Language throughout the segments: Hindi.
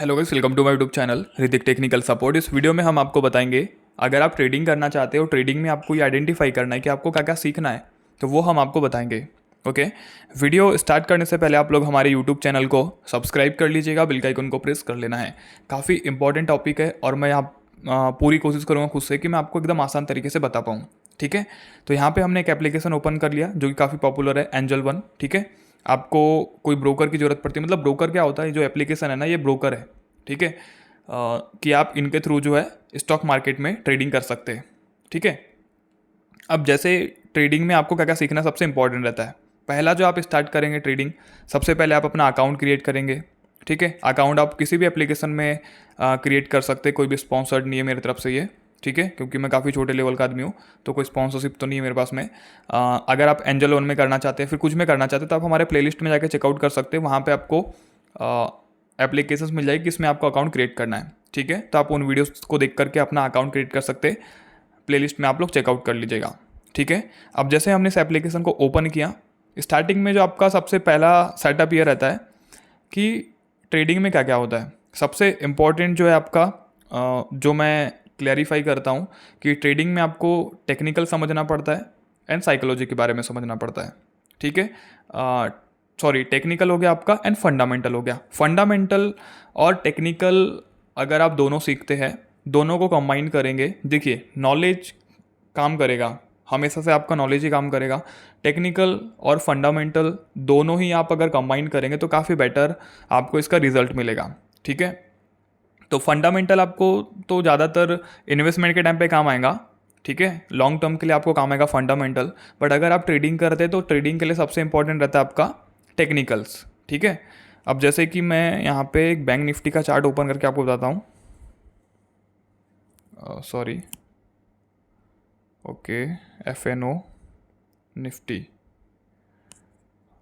Hello guys, welcome to my YouTube channel Ritik technical support. इस वीडियो में हम आपको बताएंगे, अगर आप ट्रेडिंग करना चाहते हो, ट्रेडिंग में आपको ये आइडेंटिफाई करना है कि आपको क्या क्या सीखना है, तो वो हम आपको बताएंगे। ओके, वीडियो स्टार्ट करने से पहले आप लोग हमारे यूट्यूब चैनल को सब्सक्राइब कर लीजिएगा, बेल का आइकन को प्रेस कर लेना है। काफ़ी इंपॉर्टेंट टॉपिक है और मैं यहाँ पूरी कोशिश करूँगा खुद से कि मैं आपको एकदम आसान तरीके से बता पाऊँ। ठीक है, तो यहाँ पे हमने एक एप्लीकेशन ओपन कर लिया जो कि काफ़ी पॉपुलर है, एंजल वन। ठीक है, आपको कोई ब्रोकर की ज़रूरत पड़ती है, मतलब ब्रोकर क्या होता है, जो एप्लीकेशन है ना, ये ब्रोकर है। ठीक है, कि आप इनके थ्रू जो है स्टॉक मार्केट में ट्रेडिंग कर सकते हैं। ठीक है, अब जैसे ट्रेडिंग में आपको क्या क्या सीखना सबसे इंपॉर्टेंट रहता है। पहला जो आप स्टार्ट करेंगे ट्रेडिंग, सबसे पहले आप अपना अकाउंट क्रिएट करेंगे। ठीक है, अकाउंट आप किसी भी एप्लीकेशन में क्रिएट कर सकते हैं, कोई भी स्पॉन्सर्ड नहीं है मेरी तरफ से ये। ठीक है, क्योंकि मैं काफ़ी छोटे लेवल का आदमी हूँ, तो कोई स्पॉन्सरशिप तो नहीं है मेरे पास में। अगर आप एंजल वन में करना चाहते हैं, फिर कुछ में करना चाहते हैं, तो आप हमारे प्लेलिस्ट में जाकर चेकआउट कर सकते हैं। वहाँ पे आपको एप्लीकेशंस मिल जाएगी किसमें आपको अकाउंट क्रिएट करना है। ठीक है, तो आप उन वीडियोस को देख करके अपना अकाउंट क्रिएट कर सकते हैं। प्लेलिस्ट में आप लोग चेकआउट कर लीजिएगा। ठीक है, अब जैसे हमने इस एप्लीकेशन को ओपन किया, स्टार्टिंग में जो आपका सबसे पहला सेटअप ये रहता है कि ट्रेडिंग में क्या क्या होता है। सबसे इम्पॉर्टेंट जो है आपका, जो मैं क्लैरिफाई करता हूँ कि ट्रेडिंग में आपको टेक्निकल समझना पड़ता है एंड साइकोलॉजी के बारे में समझना पड़ता है। ठीक है, सॉरी, टेक्निकल हो गया आपका एंड फंडामेंटल हो गया। फंडामेंटल और टेक्निकल अगर आप दोनों सीखते हैं, दोनों को कंबाइन करेंगे, देखिए नॉलेज काम करेगा, हमेशा से आपका नॉलेज ही काम करेगा। टेक्निकल और फंडामेंटल दोनों ही आप अगर कंबाइन करेंगे तो काफ़ी बेटर आपको इसका रिजल्ट मिलेगा। ठीक है, तो फंडामेंटल आपको तो ज़्यादातर इन्वेस्टमेंट के टाइम पे काम आएगा। ठीक है, लॉन्ग टर्म के लिए आपको काम आएगा फंडामेंटल, बट अगर आप ट्रेडिंग करते हैं तो ट्रेडिंग के लिए सबसे इंपॉर्टेंट रहता है आपका टेक्निकल्स। ठीक है, अब जैसे कि मैं यहाँ पे एक बैंक निफ्टी का चार्ट ओपन करके आपको बताता हूँ। सॉरी, ओके, FNO निफ्टी,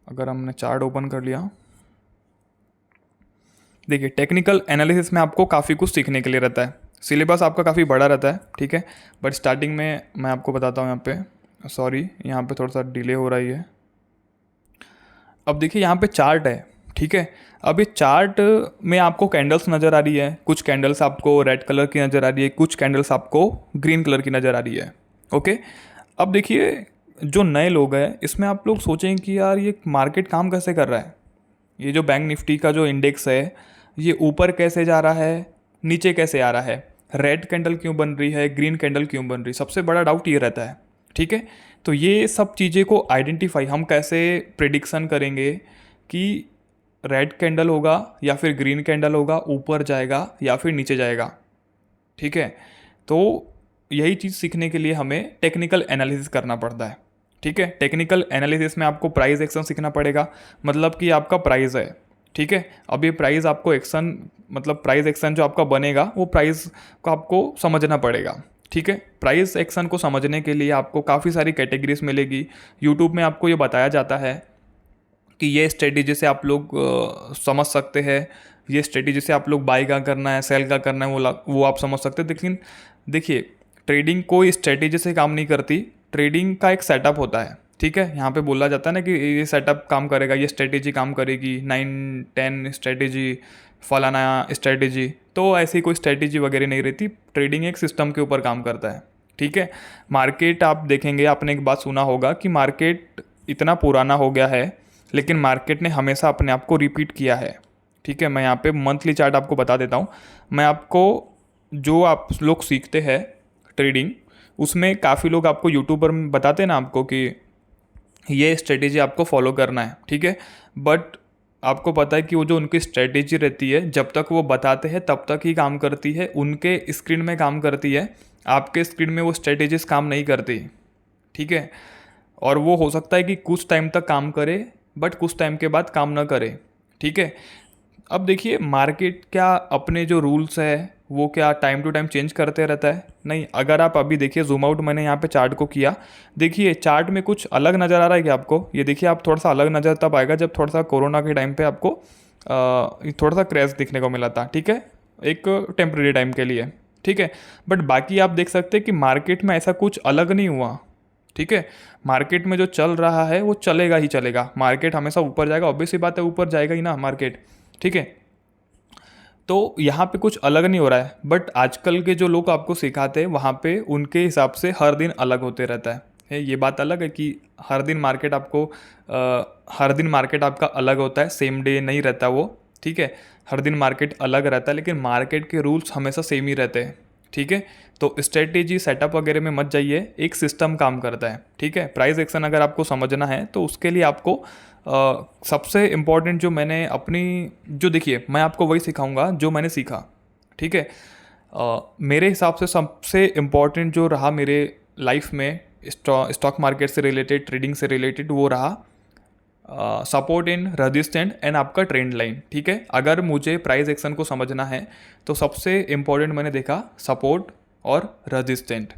अगर हमने चार्ट ओपन कर लिया, देखिए टेक्निकल एनालिसिस में आपको काफ़ी कुछ सीखने के लिए रहता है। सिलेबस आपका काफ़ी बड़ा रहता है। ठीक है, बट स्टार्टिंग में मैं आपको बताता हूँ। यहाँ पे सॉरी, यहाँ पे थोड़ा सा डिले हो रही है। अब देखिए यहाँ पे चार्ट है। ठीक है, अब ये चार्ट में आपको कैंडल्स नज़र आ रही है, कुछ कैंडल्स आपको रेड कलर की नज़र आ रही है, कुछ कैंडल्स आपको ग्रीन कलर की नज़र आ रही है। ओके, अब देखिए जो नए लोग हैं इसमें आप लोग सोचेंगे कि यार ये मार्केट काम कैसे कर रहा है, ये जो बैंक निफ्टी का जो इंडेक्स है ये ऊपर कैसे जा रहा है, नीचे कैसे आ रहा है, रेड कैंडल क्यों बन रही है, ग्रीन कैंडल क्यों बन रही है, सबसे बड़ा डाउट ये रहता है। ठीक है, तो ये सब चीज़ें को आइडेंटिफाई हम कैसे प्रिडिक्शन करेंगे कि रेड कैंडल होगा या फिर ग्रीन कैंडल होगा, ऊपर जाएगा या फिर नीचे जाएगा। ठीक है, तो यही चीज़ सीखने के लिए हमें टेक्निकल एनालिसिस करना पड़ता है। ठीक है, टेक्निकल एनालिसिस में आपको प्राइस एक्शन सीखना पड़ेगा, मतलब कि आपका प्राइस है। ठीक है, अब ये प्राइस आपको एक्शन, मतलब प्राइस एक्शन जो आपका बनेगा वो प्राइस को आपको समझना पड़ेगा। ठीक है, प्राइस एक्शन को समझने के लिए आपको काफ़ी सारी कैटेगरीज मिलेगी। यूट्यूब में आपको ये बताया जाता है कि ये स्ट्रेटेजी से आप लोग समझ सकते हैं, ये स्ट्रेटेजी से आप लोग बाई का करना है, सेल का करना है, वो आप समझ सकते हैं। लेकिन देखिए ट्रेडिंग कोई स्ट्रेटेजी से काम नहीं करती, ट्रेडिंग का एक सेटअप होता है। ठीक है, यहाँ पे बोला जाता है ना कि ये सेटअप काम करेगा, ये स्ट्रेटेजी काम करेगी, 9-10 स्ट्रेटेजी, फलाना स्ट्रेटेजी, तो ऐसी कोई स्ट्रेटेजी वगैरह नहीं रहती। ट्रेडिंग एक सिस्टम के ऊपर काम करता है। ठीक है, मार्केट आप देखेंगे, आपने एक बात सुना होगा कि मार्केट इतना पुराना हो गया है, लेकिन मार्केट ने हमेशा अपने आप को रिपीट किया है। ठीक है, मैं यहाँ पे मंथली चार्ट आपको बता देता हूँ। मैं आपको, जो आप लोग सीखते हैं ट्रेडिंग, उसमें काफ़ी लोग आपको यूट्यूबर में बताते हैं ना आपको कि ये स्ट्रेटेजी आपको फॉलो करना है। ठीक है, बट आपको पता है कि वो जो उनकी स्ट्रेटेजी रहती है, जब तक वो बताते हैं तब तक ही काम करती है, उनके स्क्रीन में काम करती है, आपके स्क्रीन में वो स्ट्रेटेजीज काम नहीं करती। ठीक है, और वो हो सकता है कि कुछ टाइम तक काम करे, बट कुछ टाइम के बाद काम ना करे। ठीक है, अब देखिए मार्केट क्या अपने जो रूल्स है वो क्या टाइम टू टाइम चेंज करते रहता है? नहीं। अगर आप अभी देखिए, जूम आउट मैंने यहाँ पे चार्ट को किया, देखिए चार्ट में कुछ अलग नज़र आ रहा है क्या आपको? ये देखिए, आप थोड़ा सा अलग नज़र तब आएगा जब थोड़ा सा कोरोना के टाइम पे आपको थोड़ा सा क्रैश दिखने को मिला था। ठीक है, एक टेम्प्रेरी टाइम के लिए। ठीक है, बट बाकी आप देख सकते हैं कि मार्केट में ऐसा कुछ अलग नहीं हुआ। ठीक है, मार्केट में जो चल रहा है वो चलेगा ही चलेगा, मार्केट हमेशा ऊपर जाएगा, ऑब्वियस सी बात है, ऊपर जाएगा ही ना मार्केट। ठीक है, तो यहाँ पे कुछ अलग नहीं हो रहा है, बट आजकल के जो लोग आपको सिखाते हैं वहाँ पे उनके हिसाब से हर दिन अलग होते रहता है। ये बात अलग है कि हर दिन मार्केट आपको हर दिन मार्केट आपका अलग होता है, सेम डे नहीं रहता वो, ठीक है। हर दिन मार्केट अलग रहता है, लेकिन मार्केट के रूल्स हमेशा सेम ही रहते हैं, ठीक है। तो स्ट्रेटेजी सेटअप वगैरह में मत जाइए, एक सिस्टम काम करता है, ठीक है। प्राइस एक्शन अगर आपको समझना है तो उसके लिए आपको सबसे इम्पॉर्टेंट जो मैंने अपनी जो देखिए मैं आपको वही सिखाऊंगा जो मैंने सीखा, ठीक है। मेरे हिसाब से सबसे इम्पॉर्टेंट जो रहा मेरे लाइफ में स्टॉक मार्केट से रिलेटेड, ट्रेडिंग से रिलेटेड, वो रहा सपोर्ट इन रेजिस्टेंट एंड आपका ट्रेंड लाइन, ठीक है। अगर मुझे प्राइस एक्शन को समझना है तो सबसे इम्पॉर्टेंट मैंने देखा सपोर्ट और रेजिस्टेंट,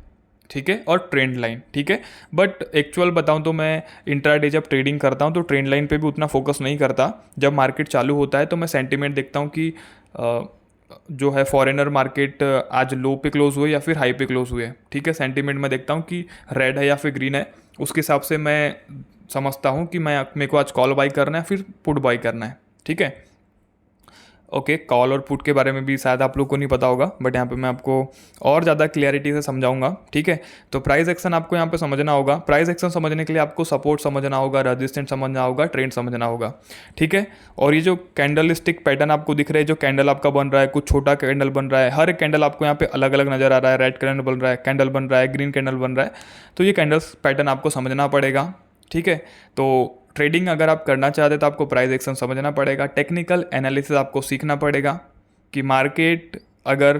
ठीक है, और ट्रेंड लाइन, ठीक है। बट एक्चुअल बताऊं तो मैं इंट्राडे जब ट्रेडिंग करता हूं तो ट्रेंड लाइन पे भी उतना फोकस नहीं करता। जब मार्केट चालू होता है तो मैं सेंटीमेंट देखता हूं कि जो है फॉरेनर मार्केट आज लो पे क्लोज हुए या फिर हाई पे क्लोज हुए, ठीक है। सेंटीमेंट में देखता हूँ कि रेड है या फिर ग्रीन है, उसके हिसाब से मैं समझता हूँ कि मेरे को आज कॉल बाई करना है फिर पुट बाई करना है, ठीक है। ओके, कॉल और पुट के बारे में भी शायद आप लोग को नहीं पता होगा, बट यहाँ पे मैं आपको और ज़्यादा क्लैरिटी से समझाऊंगा, ठीक है। तो प्राइस एक्शन आपको यहाँ पे समझना होगा। प्राइस एक्शन समझने के लिए आपको सपोर्ट समझना होगा, रेजिस्टेंट समझना होगा, ट्रेंड समझना होगा, ठीक है। और ये जो कैंडल स्टिक पैटर्न आपको दिख रहा है, जो कैंडल आपका बन रहा है, कुछ छोटा कैंडल बन रहा है, हर एक कैंडल आपको यहाँ पे अलग अलग नजर आ रहा है। रेड कैंडल बन रहा है, कैंडल बन रहा है, ग्रीन कैंडल बन रहा है, तो ये कैंडल्स पैटर्न आपको समझना पड़ेगा, ठीक है। तो ट्रेडिंग अगर आप करना चाहते तो आपको प्राइस एक्शन समझना पड़ेगा, टेक्निकल एनालिसिस आपको सीखना पड़ेगा कि मार्केट अगर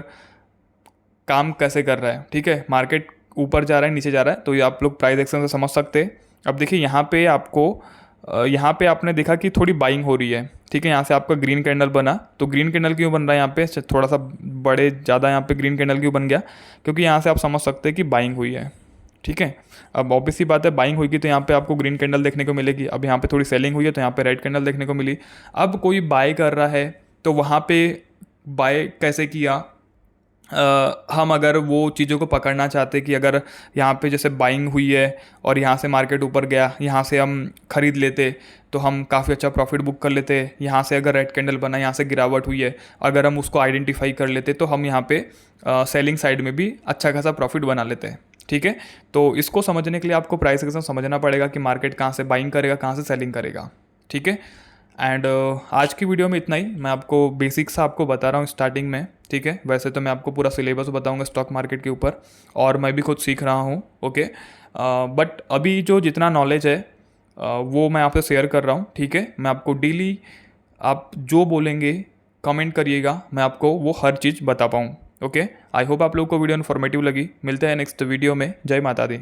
काम कैसे कर रहा है, ठीक है। मार्केट ऊपर जा रहा है, नीचे जा रहा है, तो ये आप लोग प्राइस एक्शन से समझ सकते हैं। अब देखिए यहाँ पे आपको यहाँ पे आपने देखा कि थोड़ी बाइंग हो रही है, ठीक है। यहाँ से आपका ग्रीन कैंडल बना, तो ग्रीन कैंडल क्यों बन रहा है यहाँ पे, थोड़ा सा बड़े ज़्यादा यहाँ पे ग्रीन कैंडल क्यों बन गया, क्योंकि यहाँ से आप समझ सकते हैं कि बाइंग हुई है, ठीक है। अब ऑब्वियस सी बात है, बाइंग हुई तो यहाँ पे आपको ग्रीन कैंडल देखने को मिलेगी। अब यहाँ पे थोड़ी सेलिंग हुई है तो यहाँ पे रेड कैंडल देखने को मिली। अब कोई बाय कर रहा है तो वहाँ पे बाय कैसे किया, हम अगर वो चीज़ों को पकड़ना चाहते कि अगर यहाँ पे जैसे बाइंग हुई है और यहाँ से मार्केट ऊपर गया, यहाँ से हम खरीद लेते तो हम काफ़ी अच्छा प्रॉफिट बुक कर लेते। यहाँ से अगर रेड कैंडल बना, यहाँ से गिरावट हुई है, अगर हम उसको आइडेंटिफाई कर लेते तो हम यहाँ पे सेलिंग साइड में भी अच्छा खासा प्रॉफिट बना लेते हैं, ठीक है। तो इसको समझने के लिए आपको प्राइस एक्शन समझना पड़ेगा कि मार्केट कहाँ से बाइंग करेगा, कहाँ से सेलिंग करेगा, ठीक है। एंड आज की वीडियो में इतना ही। मैं आपको बेसिक्स आपको बता रहा हूँ स्टार्टिंग में, ठीक है। वैसे तो मैं आपको पूरा सिलेबस बताऊँगा स्टॉक मार्केट के ऊपर, और मैं भी खुद सीख रहा हूँ, ओके। बट अभी जो जितना नॉलेज है वो मैं आपसे शेयर कर रहा हूँ, ठीक है। मैं आपको डेली आप जो बोलेंगे कमेंट करिएगा, मैं आपको वो हर चीज़ बता पाऊँ, ओके। आई होप आप लोगों को वीडियो इन्फॉर्मेटिव लगी। मिलते हैं नेक्स्ट वीडियो में। जय माता दी।